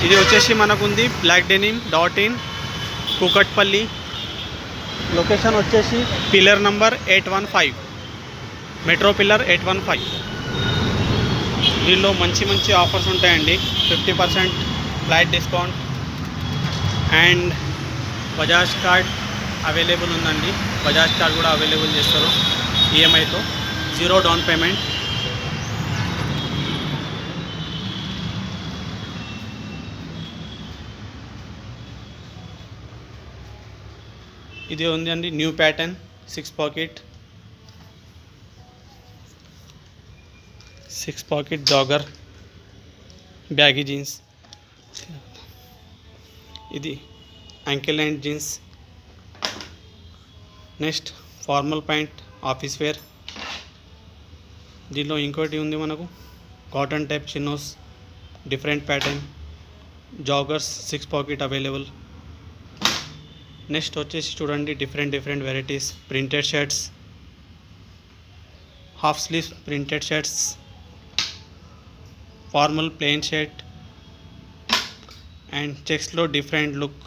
ఇది వచ్చేసి మనకుంది black denim dot in Kukatpally. Location వచ్చేసి పిల్లర్ నంబర్ 815, మెట్రో పిల్లర్ 815. దీనిలో మంచి మంచి ఆఫర్స్ ఉంటాయండి. 50% flat discount and Bajaj card available ఉందండి. బజాజ్ కార్డ్ కూడా అవైలబుల్ చేస్తారు ఈఎంఐతో, 0 డౌన్ పేమెంట్. ఇది ఉంది అండి new pattern 6 pocket jogger baggy jeans. ఇది ankle and jeans. Next formal pant office wear. దీనిలో ఇంకోటి ఉంది మనకు cotton type chinos, different pattern joggers 6 pocket available. Next వచ్చేసి చూడండి different varieties printed shirts, half sleeves printed shirts, formal plain shirt and చెక్స్లో different look